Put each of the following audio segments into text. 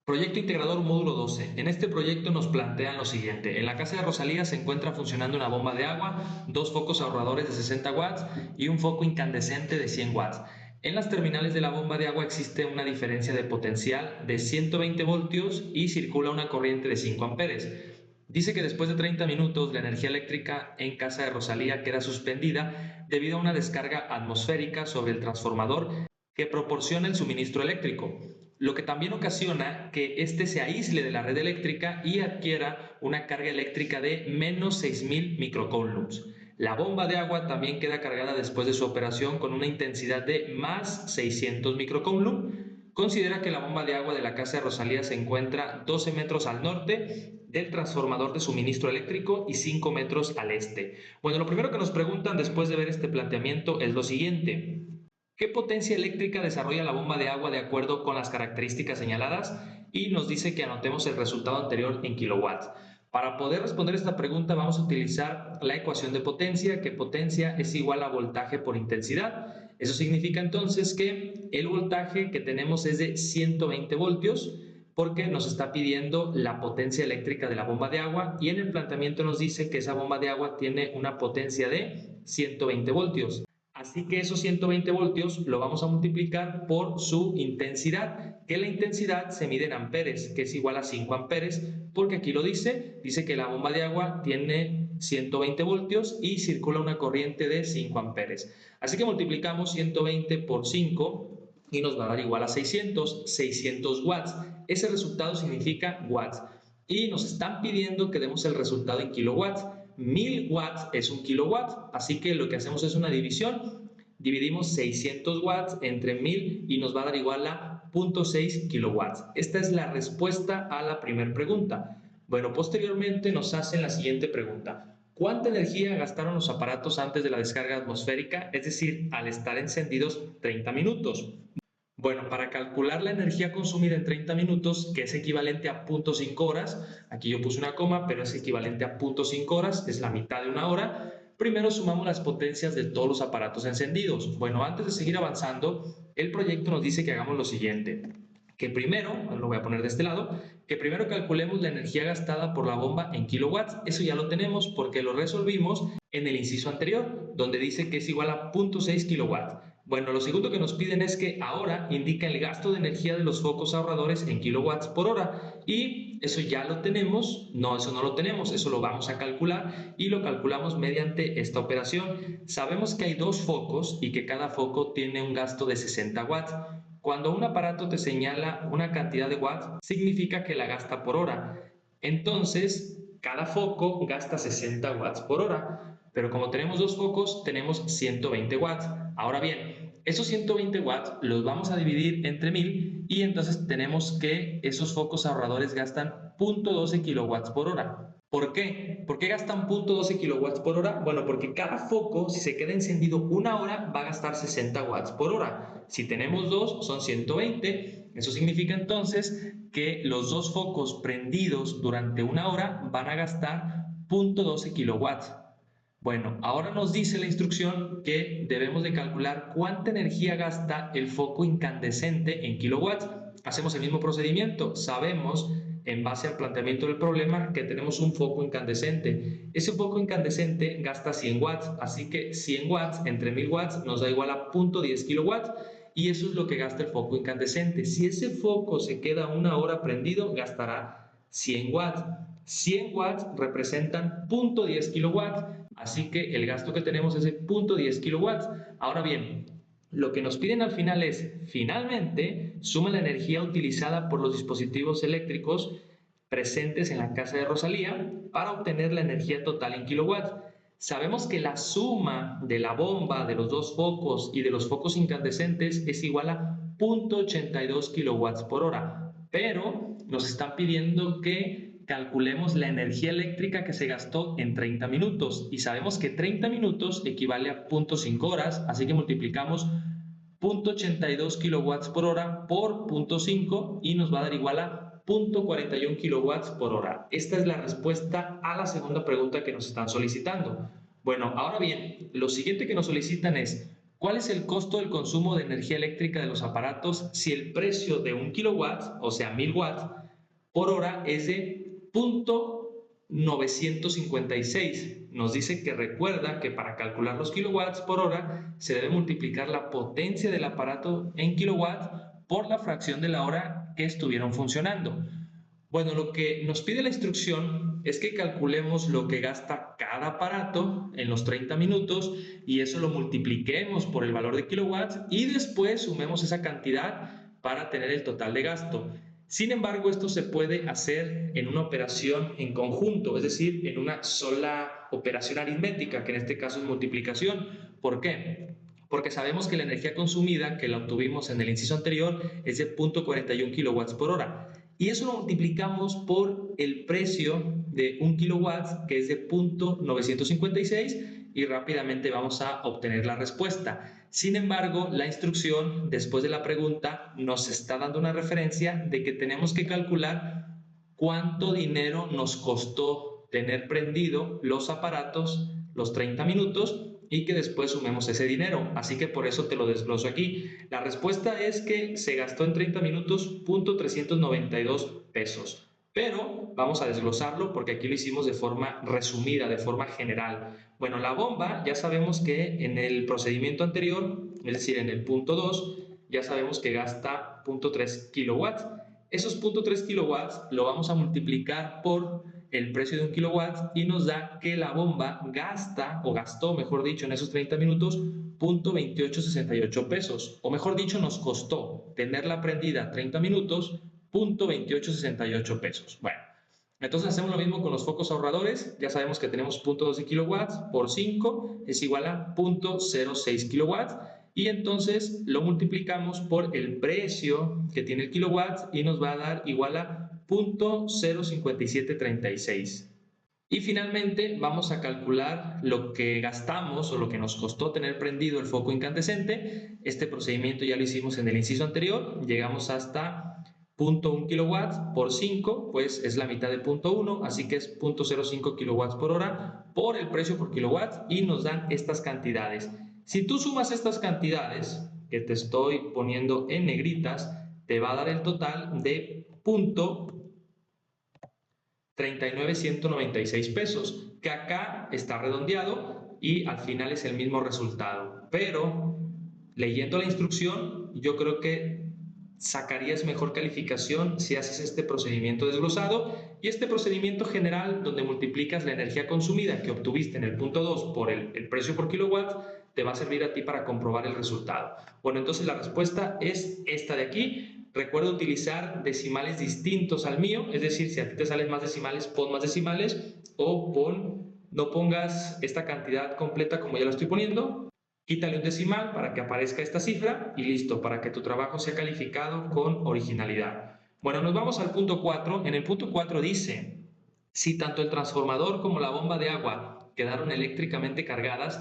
Proyecto integrador módulo 12. En este proyecto nos plantean lo siguiente. En la casa de Rosalía se encuentra funcionando una bomba de agua, dos focos ahorradores de 60 watts y un foco incandescente de 100 watts. En las terminales de la bomba de agua existe una diferencia de potencial de 120 voltios y circula una corriente de 5 amperes. Dice que después de 30 minutos la energía eléctrica en casa de Rosalía queda suspendida debido a una descarga atmosférica sobre el transformador que proporciona el suministro eléctrico, lo que también ocasiona que éste se aísle de la red eléctrica y adquiera una carga eléctrica de menos 6000 microcoulombs. La bomba de agua también queda cargada después de su operación con una intensidad de más 600 microcoulomb. Considera que la bomba de agua de la casa de Rosalía se encuentra 12 metros al norte del transformador de suministro eléctrico y 5 metros al este. Bueno, lo primero que nos preguntan después de ver este planteamiento es lo siguiente. ¿Qué potencia eléctrica desarrolla la bomba de agua de acuerdo con las características señaladas? Y nos dice que anotemos el resultado anterior en kilowatts. Para poder responder esta pregunta vamos a utilizar la ecuación de potencia, que potencia es igual a voltaje por intensidad. Eso significa entonces que el voltaje que tenemos es de 120 voltios porque nos está pidiendo la potencia eléctrica de la bomba de agua y en el planteamiento nos dice que esa bomba de agua tiene una potencia de 120 voltios. Así que esos 120 voltios lo vamos a multiplicar por su intensidad, que la intensidad se mide en amperes, que es igual a 5 amperes, porque aquí lo dice que la bomba de agua tiene 120 voltios y circula una corriente de 5 amperes. Así que multiplicamos 120 por 5 y nos va a dar igual a 600 watts. Ese resultado significa watts y nos están pidiendo que demos el resultado en kilowatts. 1000 watts es un kilowatt, así que lo que hacemos es una división. Dividimos 600 watts entre 1000 y nos va a dar igual a 0.6 kilowatts. Esta es la respuesta a la primera pregunta. Bueno, posteriormente nos hacen la siguiente pregunta. ¿Cuánta energía gastaron los aparatos antes de la descarga atmosférica? Es decir, al estar encendidos 30 minutos. Bueno, para calcular la energía consumida en 30 minutos, que es equivalente a 0.5 horas, aquí yo puse una coma, pero es equivalente a 0.5 horas, es la mitad de una hora, primero sumamos las potencias de todos los aparatos encendidos. Bueno, antes de seguir avanzando, el proyecto nos dice que hagamos lo siguiente, que primero, lo voy a poner de este lado, que primero calculemos la energía gastada por la bomba en kilowatts. Eso ya lo tenemos porque lo resolvimos en el inciso anterior, donde dice que es igual a 0.6 kilowatts. Bueno, lo segundo que nos piden es que ahora indica el gasto de energía de los focos ahorradores en kilowatts por hora y eso ya lo tenemos, no, eso no lo tenemos, eso lo vamos a calcular y lo calculamos mediante esta operación. Sabemos que hay dos focos y que cada foco tiene un gasto de 60 watts. Cuando un aparato te señala una cantidad de watts, significa que la gasta por hora. Entonces, cada foco gasta 60 watts por hora. Pero como tenemos dos focos, tenemos 120 watts. Ahora bien, esos 120 watts los vamos a dividir entre 1000 y entonces tenemos que esos focos ahorradores gastan 0.12 kilowatts por hora. ¿Por qué? ¿Por qué gastan 0.12 kilowatts por hora? Bueno, porque cada foco, si se queda encendido una hora, va a gastar 60 watts por hora. Si tenemos dos, son 120. Eso significa entonces que los dos focos prendidos durante una hora van a gastar 0.12 kilowatts. Bueno, ahora nos dice la instrucción que debemos de calcular cuánta energía gasta el foco incandescente en kilowatts. Hacemos el mismo procedimiento. Sabemos, en base al planteamiento del problema, que tenemos un foco incandescente. Ese foco incandescente gasta 100 watts, así que 100 watts entre 1000 watts nos da igual a 0.10 kilowatts y eso es lo que gasta el foco incandescente. Si ese foco se queda una hora prendido, gastará 100 watts. 100 watts representan 0.10 kilowatts, así que el gasto que tenemos es de 0.10 kilowatts. Ahora bien, lo que nos piden al final es, finalmente, suma la energía utilizada por los dispositivos eléctricos presentes en la casa de Rosalía para obtener la energía total en kilowatts. Sabemos que la suma de la bomba, de los dos focos y de los focos incandescentes es igual a 0.82 kilowatts por hora, pero nos están pidiendo que calculemos la energía eléctrica que se gastó en 30 minutos y sabemos que 30 minutos equivale a 0.5 horas, así que multiplicamos 0.82 kilowatts por hora por 0.5 y nos va a dar igual a 0.41 kilowatts por hora. Esta es la respuesta a la segunda pregunta que nos están solicitando. Bueno, ahora bien, lo siguiente que nos solicitan es ¿Cuál es el costo del consumo de energía eléctrica de los aparatos si el precio de 1 kilowatt, o sea 1000 watts, por hora es de 0.956? Nos dice que recuerda que para calcular los kilowatts por hora se debe multiplicar la potencia del aparato en kilowatts por la fracción de la hora que estuvieron funcionando. Bueno, lo que nos pide la instrucción es que calculemos lo que gasta cada aparato en los 30 minutos y eso lo multipliquemos por el valor de kilowatts y después sumemos esa cantidad para tener el total de gasto. Sin embargo, esto se puede hacer en una operación en conjunto, es decir, en una sola operación aritmética, que en este caso es multiplicación. ¿Por qué? Porque sabemos que la energía consumida, que la obtuvimos en el inciso anterior, es de 0.41 kilowatts por hora. Y eso lo multiplicamos por el precio de 1 kilowatt, que es de 0.956, y rápidamente vamos a obtener la respuesta. Sin embargo, la instrucción, después de la pregunta, nos está dando una referencia de que tenemos que calcular cuánto dinero nos costó tener prendido los aparatos los 30 minutos y que después sumemos ese dinero. Así que por eso te lo desgloso aquí. La respuesta es que se gastó en 30 minutos $392. Pero vamos a desglosarlo porque aquí lo hicimos de forma resumida, de forma general. Bueno, la bomba ya sabemos que en el procedimiento anterior, es decir, en el punto 2, ya sabemos que gasta 0.3 kilowatts. Esos 0.3 kilowatts lo vamos a multiplicar por el precio de 1 kilowatt y nos da que la bomba gasta, o gastó, mejor dicho, en esos 30 minutos, $0.2868. O mejor dicho, nos costó tenerla prendida 30 minutos, $0.2868. Bueno, entonces hacemos lo mismo con los focos ahorradores. Ya sabemos que tenemos 0.12 kilowatts por 5 es igual a 0.06 kilowatts. Y entonces lo multiplicamos por el precio que tiene el kilowatt y nos va a dar igual a 0.05736. Y finalmente vamos a calcular lo que gastamos o lo que nos costó tener prendido el foco incandescente. Este procedimiento ya lo hicimos en el inciso anterior. Llegamos hasta 0.1 kilowatts por 5, pues es la mitad de 0.1, así que es 0.05 kilowatts por hora por el precio por kilowatt y nos dan estas cantidades. Si tú sumas estas cantidades que te estoy poniendo en negritas, te va a dar el total de $39,196, que acá está redondeado y al final es el mismo resultado. Pero leyendo la instrucción, yo creo que sacarías mejor calificación si haces este procedimiento desglosado y este procedimiento general donde multiplicas la energía consumida que obtuviste en el punto 2 por el precio por kilowatt te va a servir a ti para comprobar el resultado. Bueno, entonces la respuesta es esta de aquí. Recuerda utilizar decimales distintos al mío, es decir, si a ti te salen más decimales, pon más decimales o no pongas esta cantidad completa como ya lo estoy poniendo. Quítale un decimal para que aparezca esta cifra y listo, para que tu trabajo sea calificado con originalidad. Bueno, nos vamos al punto 4. En el punto 4 dice, si tanto el transformador como la bomba de agua quedaron eléctricamente cargadas,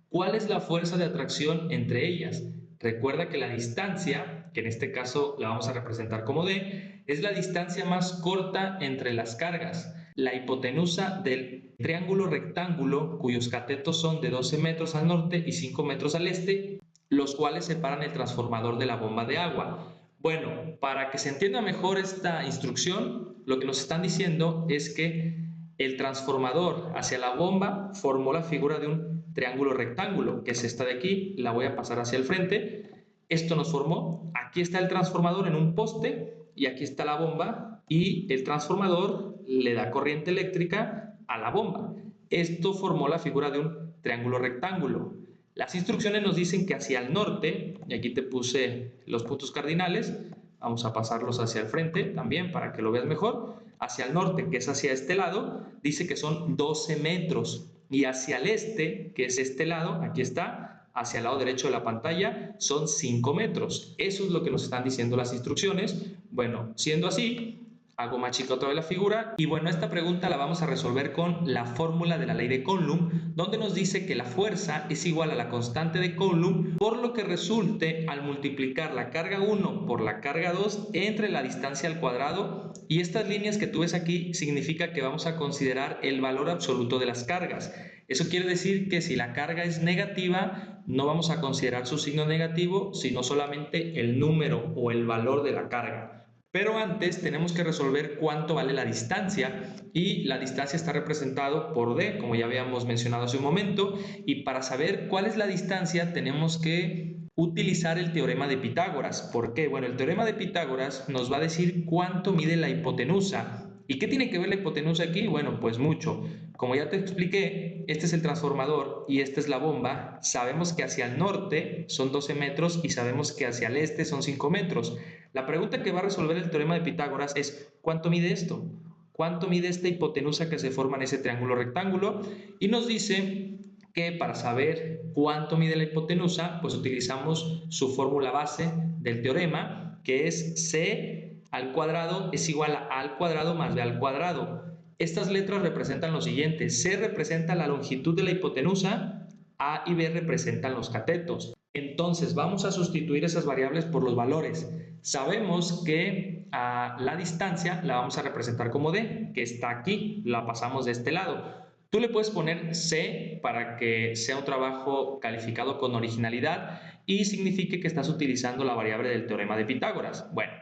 ¿cuál es la fuerza de atracción entre ellas? Recuerda que la distancia, que en este caso la vamos a representar como D, es la distancia más corta entre las cargas. La hipotenusa del triángulo rectángulo, cuyos catetos son de 12 metros al norte y 5 metros al este, los cuales separan el transformador de la bomba de agua. Bueno, para que se entienda mejor esta instrucción, lo que nos están diciendo es que el transformador hacia la bomba formó la figura de un triángulo rectángulo, que es esta de aquí, la voy a pasar hacia el frente. Esto nos formó, aquí está el transformador en un poste y aquí está la bomba y el transformador le da corriente eléctrica a la bomba. Esto formó la figura de un triángulo rectángulo. Las instrucciones nos dicen que hacia el norte, y aquí te puse los puntos cardinales, vamos a pasarlos hacia el frente también para que lo veas mejor. Hacia el norte, que es hacia este lado, dice que son 12 metros. Y hacia el este, que es este lado, aquí está, hacia el lado derecho de la pantalla, son 5 metros. Eso es lo que nos están diciendo las instrucciones. Bueno, siendo así, hago más chica otra vez la figura y bueno, esta pregunta la vamos a resolver con la fórmula de la ley de Coulomb, donde nos dice que la fuerza es igual a la constante de Coulomb por lo que resulte al multiplicar la carga 1 por la carga 2 entre la distancia al cuadrado, y estas líneas que tú ves aquí significa que vamos a considerar el valor absoluto de las cargas. Eso quiere decir que si la carga es negativa, no vamos a considerar su signo negativo, sino solamente el número o el valor de la carga. Pero antes tenemos que resolver cuánto vale la distancia y la distancia está representado por D, como ya habíamos mencionado hace un momento, y para saber cuál es la distancia tenemos que utilizar el teorema de Pitágoras. ¿Por qué? Bueno, el teorema de Pitágoras nos va a decir cuánto mide la hipotenusa. ¿Y qué tiene que ver la hipotenusa aquí? Bueno, pues mucho. Como ya te expliqué, este es el transformador y esta es la bomba. Sabemos que hacia el norte son 12 metros y sabemos que hacia el este son 5 metros. La pregunta que va a resolver el teorema de Pitágoras es ¿cuánto mide esto? ¿Cuánto mide esta hipotenusa que se forma en ese triángulo rectángulo? Y nos dice que para saber cuánto mide la hipotenusa, pues utilizamos su fórmula base del teorema, que es C al cuadrado es igual a al cuadrado más b al cuadrado. Estas letras representan lo siguiente: C representa la longitud de la hipotenusa, A y B representan los catetos. Entonces vamos a sustituir esas variables por los valores. Sabemos que la distancia la vamos a representar como D, que está aquí, la pasamos de este lado. Tú le puedes poner C para que sea un trabajo calificado con originalidad y signifique que estás utilizando la variable del teorema de Pitágoras. Bueno,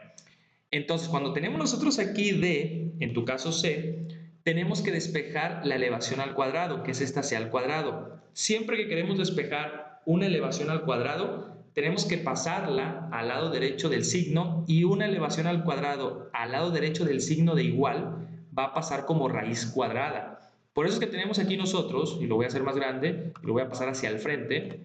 entonces cuando tenemos nosotros aquí D, en tu caso C, tenemos que despejar la elevación al cuadrado, que es esta C al cuadrado. Siempre que queremos despejar una elevación al cuadrado, tenemos que pasarla al lado derecho del signo y una elevación al cuadrado al lado derecho del signo de igual va a pasar como raíz cuadrada. Por eso es que tenemos aquí nosotros, y lo voy a hacer más grande, y lo voy a pasar hacia el frente,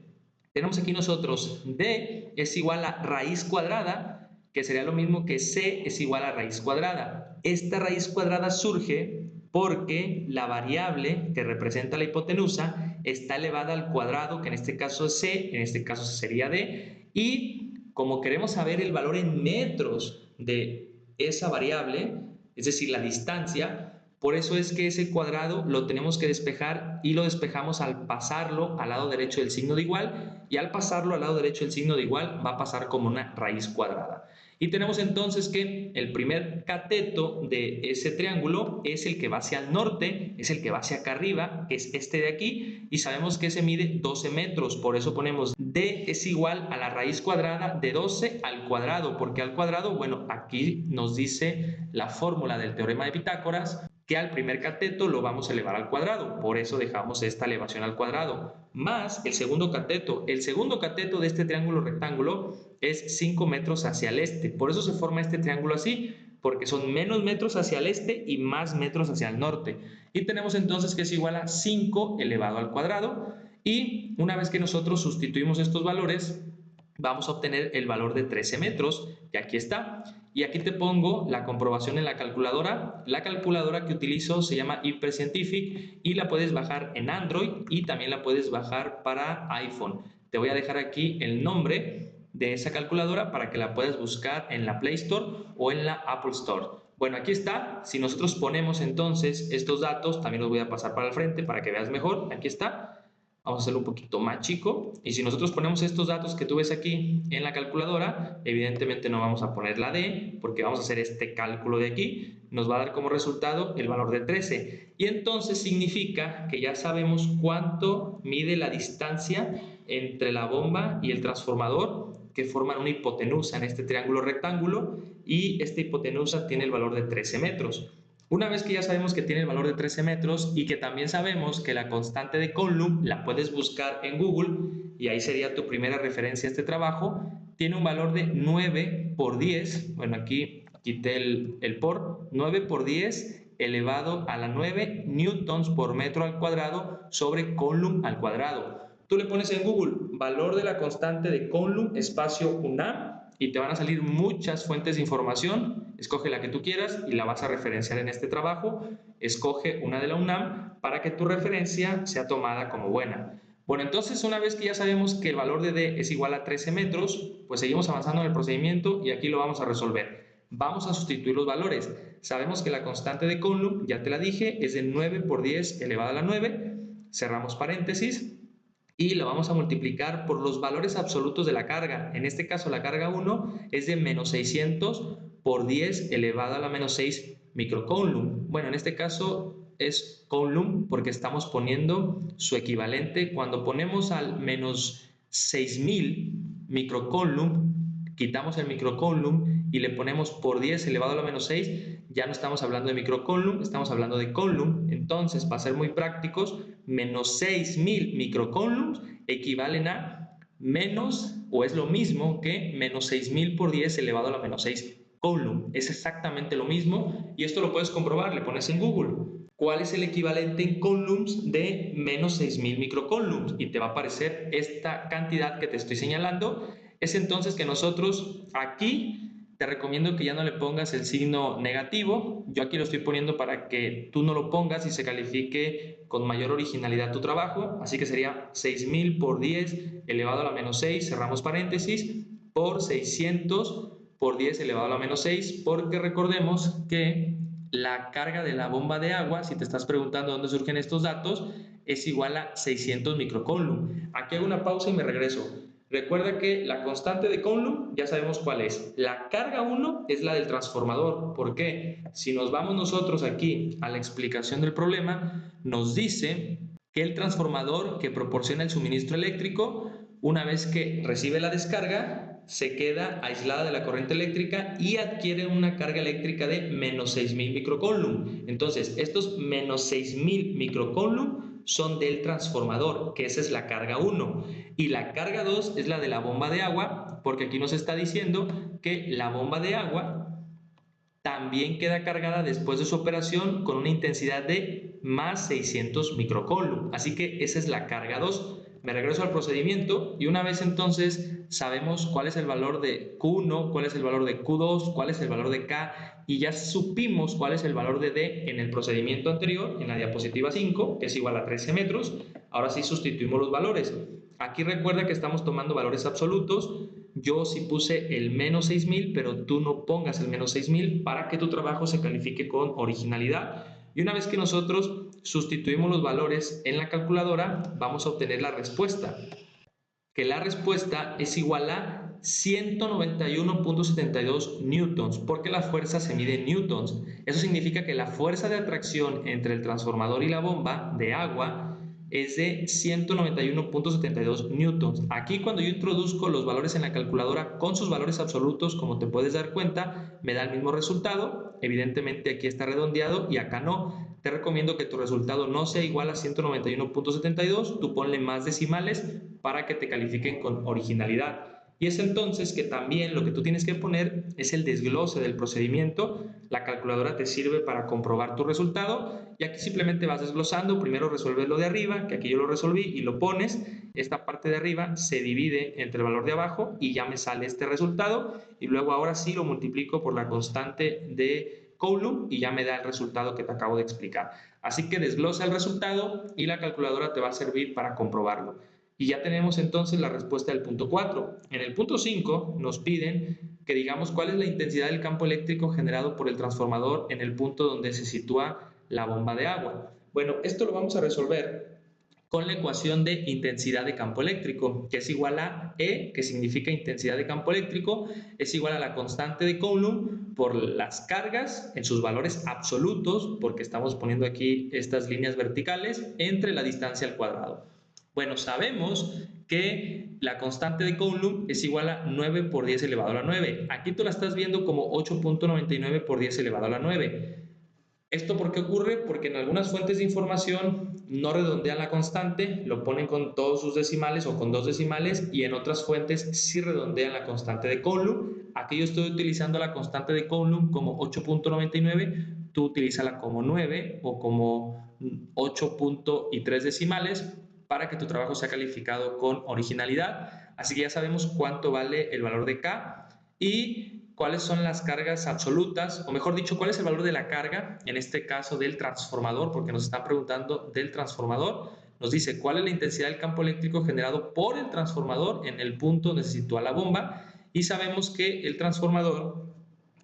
tenemos aquí nosotros D es igual a raíz cuadrada, que sería lo mismo que C es igual a raíz cuadrada. Esta raíz cuadrada surge porque la variable que representa la hipotenusa está elevada al cuadrado, que en este caso es C, en este caso sería D, y como queremos saber el valor en metros de esa variable, es decir, la distancia, por eso es que ese cuadrado lo tenemos que despejar y lo despejamos al pasarlo al lado derecho del signo de igual, y al pasarlo al lado derecho del signo de igual va a pasar como una raíz cuadrada. Y tenemos entonces que el primer cateto de ese triángulo es el que va hacia el norte, es el que va hacia acá arriba, que es este de aquí, y sabemos que ese mide 12 metros, por eso ponemos D es igual a la raíz cuadrada de 12 al cuadrado. ¿Por qué al cuadrado? Bueno, aquí nos dice la fórmula del teorema de Pitágoras, que al primer cateto lo vamos a elevar al cuadrado, por eso dejamos esta elevación al cuadrado, más el segundo cateto. El segundo cateto de este triángulo rectángulo es 5 metros hacia el este, por eso se forma este triángulo así, porque son menos metros hacia el este y más metros hacia el norte. Y tenemos entonces que es igual a 5 elevado al cuadrado, y una vez que nosotros sustituimos estos valores, vamos a obtener el valor de 13 metros, que aquí está. Y aquí te pongo la comprobación en la calculadora. La calculadora que utilizo se llama Hyperscientific y la puedes bajar en Android y también la puedes bajar para iPhone. Te voy a dejar aquí el nombre de esa calculadora para que la puedas buscar en la Play Store o en la Apple Store. Bueno, aquí está. Si nosotros ponemos entonces estos datos, también los voy a pasar para el frente para que veas mejor. Aquí está. Vamos a hacerlo un poquito más chico. Y si nosotros ponemos estos datos que tú ves aquí en la calculadora, evidentemente no vamos a poner la D, porque vamos a hacer este cálculo de aquí. Nos va a dar como resultado el valor de 13. Y entonces significa que ya sabemos cuánto mide la distancia entre la bomba y el transformador, que forman una hipotenusa en este triángulo rectángulo, y esta hipotenusa tiene el valor de 13 metros. Una vez que ya sabemos que tiene el valor de 13 metros y que también sabemos que la constante de Coulomb la puedes buscar en Google, y ahí sería tu primera referencia a este trabajo, tiene un valor de 9 por 10, bueno, aquí quité el por, 9 por 10 elevado a la 9 newtons por metro al cuadrado sobre Coulomb al cuadrado. Tú le pones en Google valor de la constante de Coulomb espacio UNAM y te van a salir muchas fuentes de información. Escoge la que tú quieras y la vas a referenciar en este trabajo. Escoge una de la UNAM para que tu referencia sea tomada como buena. Bueno, entonces una vez que ya sabemos que el valor de D es igual a 13 metros, pues seguimos avanzando en el procedimiento y aquí lo vamos a resolver. Vamos a sustituir los valores. Sabemos que la constante de Coulomb, ya te la dije, es de 9 por 10 elevado a la 9. Cerramos paréntesis y lo vamos a multiplicar por los valores absolutos de la carga. En este caso la carga 1 es de menos 600 por 10 elevado a la menos 6 microcoulomb. Bueno, en este caso es coulomb porque estamos poniendo su equivalente. Cuando ponemos al menos 6000 microcoulomb, quitamos el microcoulomb y le ponemos por 10 elevado a la menos 6, ya no estamos hablando de microcoulomb, estamos hablando de coulomb. Entonces, para ser muy prácticos, menos 6000 microcoulombs equivalen a menos, o es lo mismo que menos 6000 por 10 elevado a la menos 6 coulomb. Es exactamente lo mismo y esto lo puedes comprobar, le pones en Google cuál es el equivalente en coulombs de menos 6000 microcoulombs y te va a aparecer esta cantidad que te estoy señalando. Es entonces que nosotros aquí te recomiendo que ya no le pongas el signo negativo. Yo aquí lo estoy poniendo para que tú no lo pongas y se califique con mayor originalidad tu trabajo. Así que sería 6000 por 10 elevado a la menos 6, cerramos paréntesis, por 600 por 10 elevado a la menos 6, porque recordemos que la carga de la bomba de agua, si te estás preguntando dónde surgen estos datos, es igual a 600 microcoulomb. Aquí hago una pausa y me regreso. Recuerda que la constante de Coulomb ya sabemos cuál es. La carga 1 es la del transformador. ¿Por qué? Si nos vamos nosotros aquí a la explicación del problema, nos dice que el transformador que proporciona el suministro eléctrico, una vez que recibe la descarga, se queda aislada de la corriente eléctrica y adquiere una carga eléctrica de menos 6000 microcoulomb. Entonces, estos menos 6000 microcoulomb son del transformador, que esa es la carga 1. Y la carga 2 es la de la bomba de agua, porque aquí nos está diciendo que la bomba de agua también queda cargada después de su operación con una intensidad de más 600 microcoulomb. Así que esa es la carga 2. Me regreso al procedimiento y una vez entonces sabemos cuál es el valor de Q1, cuál es el valor de Q2, cuál es el valor de K y ya supimos cuál es el valor de D en el procedimiento anterior, en la diapositiva 5, que es igual a 13 metros. Ahora sí sustituimos los valores. Aquí recuerda que estamos tomando valores absolutos. Yo sí puse el menos 6000, pero tú no pongas el menos 6000 para que tu trabajo se califique con originalidad. Y una vez que nosotros sustituimos los valores en la calculadora, vamos a obtener la respuesta. Que la respuesta es igual a 191.72 newtons, porque la fuerza se mide en newtons. Eso significa que la fuerza de atracción entre el transformador y la bomba de agua es de 191.72 newtons. Aquí cuando yo introduzco los valores en la calculadora con sus valores absolutos, como te puedes dar cuenta, me da el mismo resultado. Evidentemente aquí está redondeado y acá no. Te recomiendo que tu resultado no sea igual a 191.72, tú ponle más decimales para que te califiquen con originalidad. Y es entonces que también lo que tú tienes que poner es el desglose del procedimiento. La calculadora te sirve para comprobar tu resultado y aquí simplemente vas desglosando. Primero resuelves lo de arriba, que aquí yo lo resolví, y lo pones. Esta parte de arriba se divide entre el valor de abajo y ya me sale este resultado. Y luego ahora sí lo multiplico por la constante de Coulomb y ya me da el resultado que te acabo de explicar. Así que desglosa el resultado y la calculadora te va a servir para comprobarlo. Y ya tenemos entonces la respuesta del punto 4. En el punto 5 nos piden que digamos cuál es la intensidad del campo eléctrico generado por el transformador en el punto donde se sitúa la bomba de agua. Bueno, esto lo vamos a resolver con la ecuación de intensidad de campo eléctrico, que es igual a E, que significa intensidad de campo eléctrico, es igual a la constante de Coulomb por las cargas en sus valores absolutos, porque estamos poniendo aquí estas líneas verticales, entre la distancia al cuadrado. Bueno, sabemos que la constante de Coulomb es igual a 9 por 10 elevado a la 9. Aquí tú la estás viendo como 8.99 por 10 elevado a la 9. ¿Esto por qué ocurre? Porque en algunas fuentes de información no redondean la constante, lo ponen con todos sus decimales o con dos decimales, y en otras fuentes sí redondean la constante de Coulomb. Aquí yo estoy utilizando la constante de Coulomb como 8.99, tú utilízala como 9 o como 8.3 decimales para que tu trabajo sea calificado con originalidad. Así que ya sabemos cuánto vale el valor de K y cuáles son las cargas absolutas, o mejor dicho, cuál es el valor de la carga, en este caso del transformador, porque nos están preguntando del transformador. Nos dice cuál es la intensidad del campo eléctrico generado por el transformador en el punto donde se sitúa la bomba, y sabemos que el transformador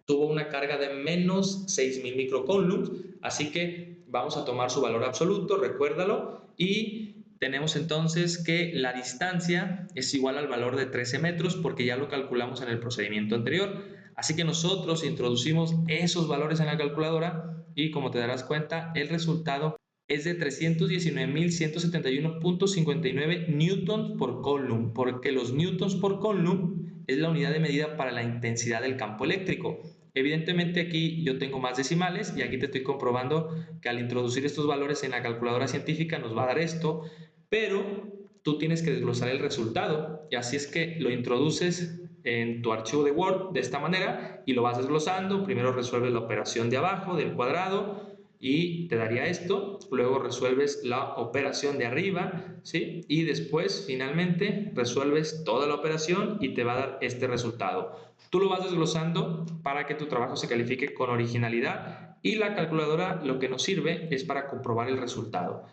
tuvo una carga de menos 6000 microcoulombs, así que vamos a tomar su valor absoluto, recuérdalo, y tenemos entonces que la distancia es igual al valor de 13 metros porque ya lo calculamos en el procedimiento anterior. Así que nosotros introducimos esos valores en la calculadora y como te darás cuenta, el resultado es de 319.171.59 newtons por coulomb, porque los newtons por coulomb es la unidad de medida para la intensidad del campo eléctrico. Evidentemente aquí yo tengo más decimales y aquí te estoy comprobando que al introducir estos valores en la calculadora científica nos va a dar esto, pero tú tienes que desglosar el resultado y así es que lo introduces en tu archivo de Word de esta manera y lo vas desglosando. Primero resuelves la operación de abajo del cuadrado y te daría esto, luego resuelves la operación de arriba, ¿sí? Y después finalmente resuelves toda la operación y te va a dar este resultado. Tú lo vas desglosando para que tu trabajo se califique con originalidad y la calculadora lo que nos sirve es para comprobar el resultado.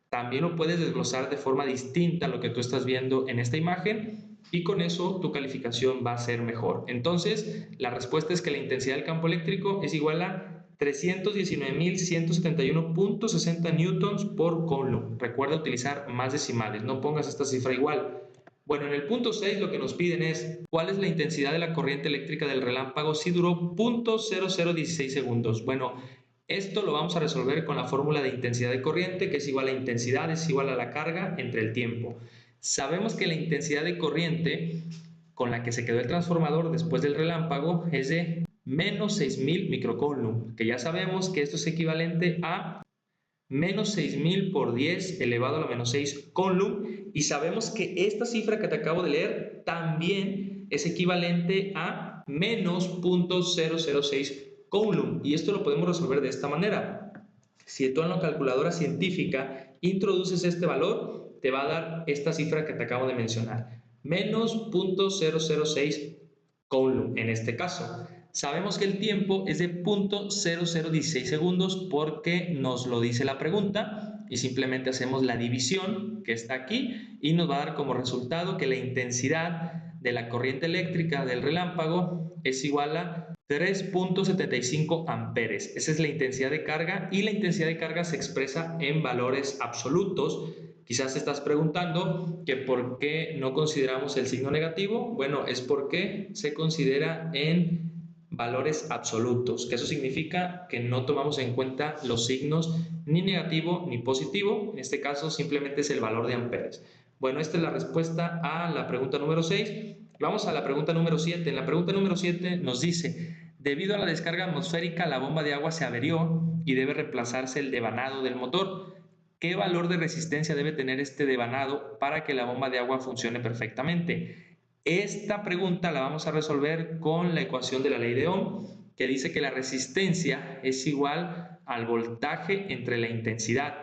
También lo puedes desglosar de forma distinta a lo que tú estás viendo en esta imagen y con eso tu calificación va a ser mejor. Entonces, la respuesta es que la intensidad del campo eléctrico es igual a 319.171.60 newtons por coulomb. Recuerda utilizar más decimales, no pongas esta cifra igual. Bueno, en el punto 6 lo que nos piden es ¿cuál es la intensidad de la corriente eléctrica del relámpago si duró 0.0016 segundos? Bueno, esto lo vamos a resolver con la fórmula de intensidad de corriente, que es igual a intensidad, es igual a la carga entre el tiempo. Sabemos que la intensidad de corriente con la que se quedó el transformador después del relámpago es de menos 6.000 microcoulomb, que ya sabemos que esto es equivalente a menos 6.000 por 10 elevado a la menos 6 coulomb, y sabemos que esta cifra que te acabo de leer también es equivalente a menos 0.006 coulomb, y esto lo podemos resolver de esta manera. Si tú en la calculadora científica introduces este valor, te va a dar esta cifra que te acabo de mencionar, menos 0.006 coulomb en este caso. Sabemos que el tiempo es de 0.0016 segundos porque nos lo dice la pregunta y simplemente hacemos la división que está aquí y nos va a dar como resultado que la intensidad de la corriente eléctrica del relámpago es igual a 3.75 amperes. Esa es la intensidad de carga y la intensidad de carga se expresa en valores absolutos. Quizás te estás preguntando que por qué no consideramos el signo negativo. Bueno, es porque se considera en valores absolutos, que eso significa que no tomamos en cuenta los signos ni negativo ni positivo. En este caso simplemente es el valor de amperes. Bueno, esta es la respuesta a la pregunta número 6. Vamos a la pregunta número 7. En la pregunta número 7 nos dice, debido a la descarga atmosférica, la bomba de agua se averió y debe reemplazarse el devanado del motor. ¿Qué valor de resistencia debe tener este devanado para que la bomba de agua funcione perfectamente? Esta pregunta la vamos a resolver con la ecuación de la ley de Ohm, que dice que la resistencia es igual al voltaje entre la intensidad.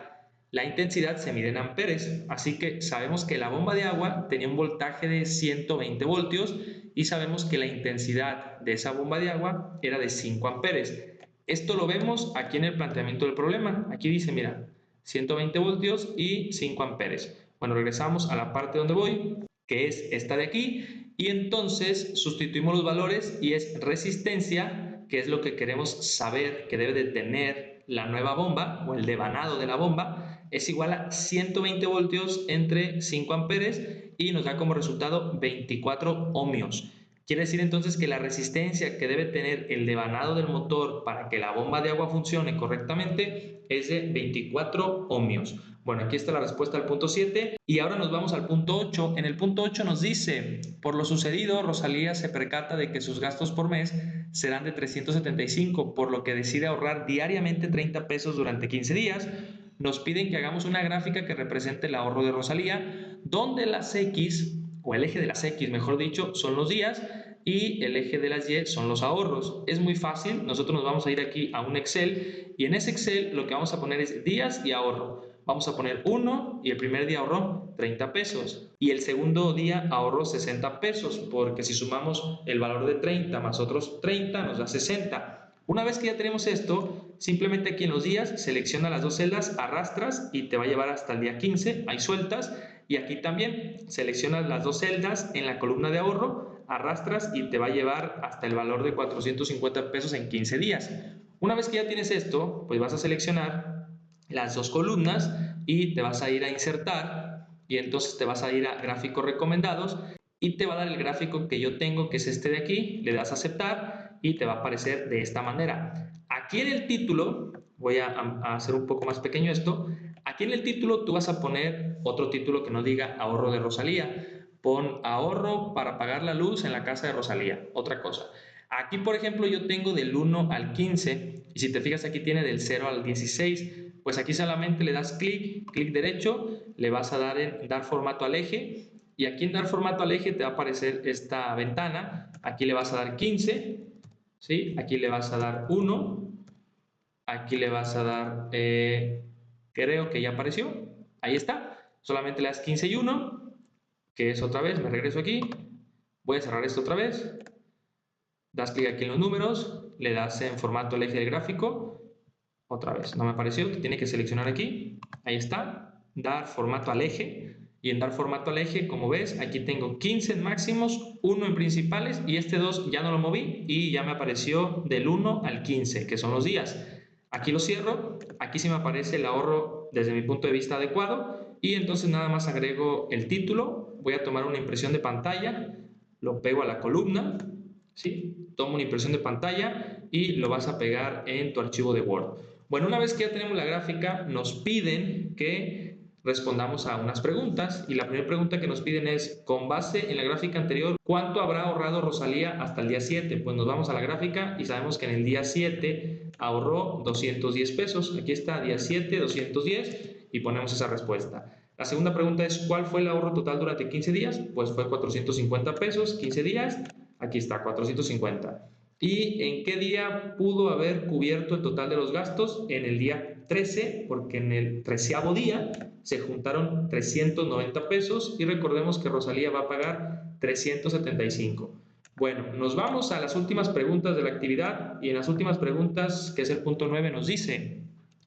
La intensidad se mide en amperes, así que sabemos que la bomba de agua tenía un voltaje de 120 voltios y sabemos que la intensidad de esa bomba de agua era de 5 amperes. Esto lo vemos aquí en el planteamiento del problema. Aquí dice, mira, 120 voltios y 5 amperes. Bueno, regresamos a la parte donde voy, que es esta de aquí, y entonces sustituimos los valores y es resistencia, que es lo que queremos saber que debe de tener la nueva bomba o el devanado de la bomba, es igual a 120 voltios entre 5 amperes y nos da como resultado 24 ohmios. Quiere decir entonces que la resistencia que debe tener el devanado del motor para que la bomba de agua funcione correctamente es de 24 ohmios. Bueno, aquí está la respuesta al punto 7 y ahora nos vamos al punto 8. En el punto 8 nos dice, por lo sucedido, Rosalía se percata de que sus gastos por mes serán de 375, por lo que decide ahorrar diariamente 30 pesos durante 15 días. Nos piden que hagamos una gráfica que represente el ahorro de Rosalía, donde las X, o el eje de las X, mejor dicho, son los días y el eje de las Y son los ahorros. Es muy fácil, nosotros nos vamos a ir aquí a un Excel y en ese Excel lo que vamos a poner es días y ahorro. Vamos a poner 1 y el primer día ahorró 30 pesos y el segundo día ahorró 60 pesos porque si sumamos el valor de 30 más otros 30 nos da 60. Una vez que ya tenemos esto, simplemente aquí en los días selecciona las dos celdas, arrastras y te va a llevar hasta el día 15, ahí sueltas, y aquí también seleccionas las dos celdas en la columna de ahorro, arrastras y te va a llevar hasta el valor de 450 pesos en 15 días. Una vez que ya tienes esto, pues vas a seleccionar las dos columnas y te vas a ir a insertar y entonces te vas a ir a gráficos recomendados y te va a dar el gráfico que yo tengo, que es este de aquí, le das a aceptar y te va a aparecer de esta manera. Aquí en el título Voy a hacer un poco más pequeño esto. Aquí en el título tú vas a poner otro título que no diga ahorro de Rosalía. Pon ahorro para pagar la luz en la casa de Rosalía. Otra cosa. Aquí, por ejemplo, yo tengo del 1 al 15 y si te fijas aquí tiene del 0 al 16. Pues aquí solamente le das clic derecho, le vas a dar en dar formato al eje y aquí en dar formato al eje te va a aparecer esta ventana. Aquí le vas a dar 15, ¿sí? Aquí le vas a dar 1. Aquí le vas a dar, creo que ya apareció. Ahí está. Solamente le das 15 y 1, que es otra vez. Me regreso aquí. Voy a cerrar esto otra vez. Das clic aquí en los números. Le das en formato al eje del gráfico. Otra vez, no me apareció. Tiene que seleccionar aquí. Ahí está. Dar formato al eje. Y en dar formato al eje, como ves, aquí tengo 15 en máximos, 1 en principales y este 2 ya no lo moví y ya me apareció del 1 al 15, que son los días. Aquí lo cierro, aquí sí me aparece el ahorro desde mi punto de vista adecuado y entonces nada más agrego el título, voy a tomar una impresión de pantalla, lo pego a la columna, ¿sí? Tomo una impresión de pantalla y lo vas a pegar en tu archivo de Word. Bueno, una vez que ya tenemos la gráfica, nos piden que respondamos a unas preguntas y la primera pregunta que nos piden es, con base en la gráfica anterior, ¿cuánto habrá ahorrado Rosalía hasta el día 7? Pues nos vamos a la gráfica y sabemos que en el día 7 ahorró 210 pesos. Aquí está, día 7, 210 y ponemos esa respuesta. La segunda pregunta es, ¿cuál fue el ahorro total durante 15 días? Pues fue 450 pesos, 15 días. Aquí está, 450. ¿Y en qué día pudo haber cubierto el total de los gastos? En el día 13, porque en el 13º día se juntaron 390 pesos y recordemos que Rosalía va a pagar 375. Bueno, nos vamos a las últimas preguntas de la actividad y en las últimas preguntas, que es el punto 9, nos dice,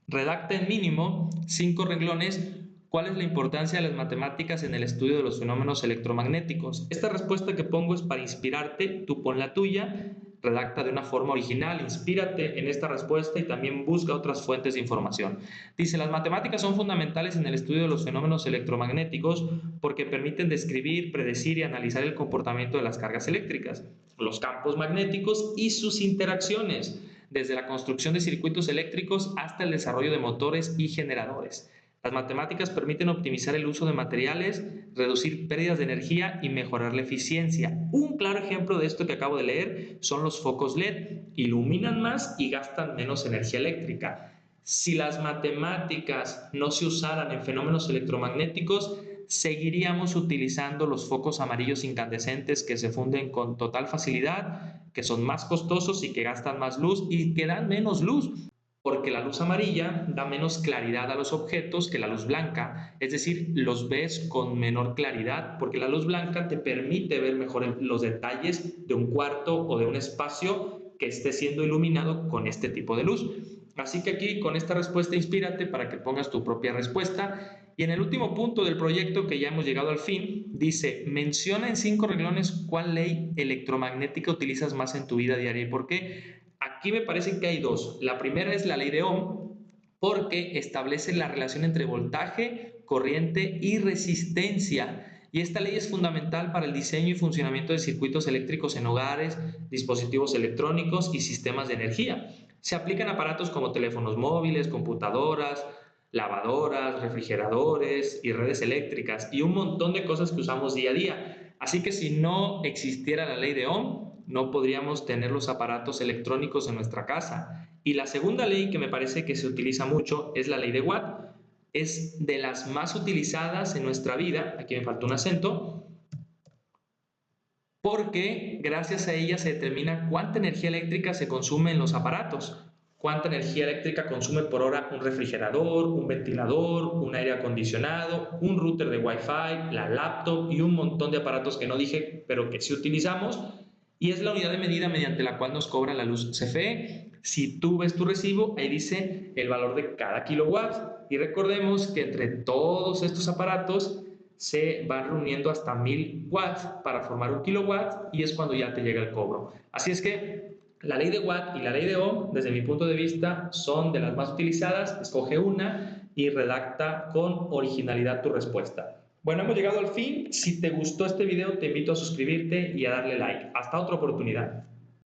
redacta en mínimo 5 renglones. ¿Cuál es la importancia de las matemáticas en el estudio de los fenómenos electromagnéticos? Esta respuesta que pongo es para inspirarte, tú pon la tuya, redacta de una forma original, inspírate en esta respuesta y también busca otras fuentes de información. Dice, las matemáticas son fundamentales en el estudio de los fenómenos electromagnéticos porque permiten describir, predecir y analizar el comportamiento de las cargas eléctricas, los campos magnéticos y sus interacciones, desde la construcción de circuitos eléctricos hasta el desarrollo de motores y generadores. Las matemáticas permiten optimizar el uso de materiales, reducir pérdidas de energía y mejorar la eficiencia. Un claro ejemplo de esto que acabo de leer son los focos LED. Iluminan más y gastan menos energía eléctrica. Si las matemáticas no se usaran en fenómenos electromagnéticos, seguiríamos utilizando los focos amarillos incandescentes que se funden con total facilidad, que son más costosos y que gastan más luz y que dan menos luz, porque la luz amarilla da menos claridad a los objetos que la luz blanca, es decir, los ves con menor claridad, porque la luz blanca te permite ver mejor los detalles de un cuarto o de un espacio que esté siendo iluminado con este tipo de luz. Así que aquí con esta respuesta inspírate para que pongas tu propia respuesta. Y en el último punto del proyecto, que ya hemos llegado al fin, dice, menciona en 5 renglones cuál ley electromagnética utilizas más en tu vida diaria y por qué. Aquí me parece que hay dos. La primera es la ley de Ohm, porque establece la relación entre voltaje, corriente y resistencia. Y esta ley es fundamental para el diseño y funcionamiento de circuitos eléctricos en hogares, dispositivos electrónicos y sistemas de energía. Se aplican aparatos como teléfonos móviles, computadoras, lavadoras, refrigeradores y redes eléctricas y un montón de cosas que usamos día a día. Así que si no existiera la ley de Ohm, no podríamos tener los aparatos electrónicos en nuestra casa. Y la segunda ley que me parece que se utiliza mucho es la ley de Watt. Es de las más utilizadas en nuestra vida, aquí me faltó un acento, porque gracias a ella se determina cuánta energía eléctrica se consume en los aparatos, cuánta energía eléctrica consume por hora un refrigerador, un ventilador, un aire acondicionado, un router de Wi-Fi, la laptop y un montón de aparatos que no dije, pero que sí utilizamos, y es la unidad de medida mediante la cual nos cobra la luz CFE. Si tú ves tu recibo, ahí dice el valor de cada kilowatt, y recordemos que entre todos estos aparatos se van reuniendo hasta 1000 watts para formar un kilowatt y es cuando ya te llega el cobro. Así es que la ley de Watt y la ley de Ohm, desde mi punto de vista, son de las más utilizadas. Escoge una y redacta con originalidad tu respuesta. Bueno, hemos llegado al fin. Si te gustó este video, te invito a suscribirte y a darle like. Hasta otra oportunidad.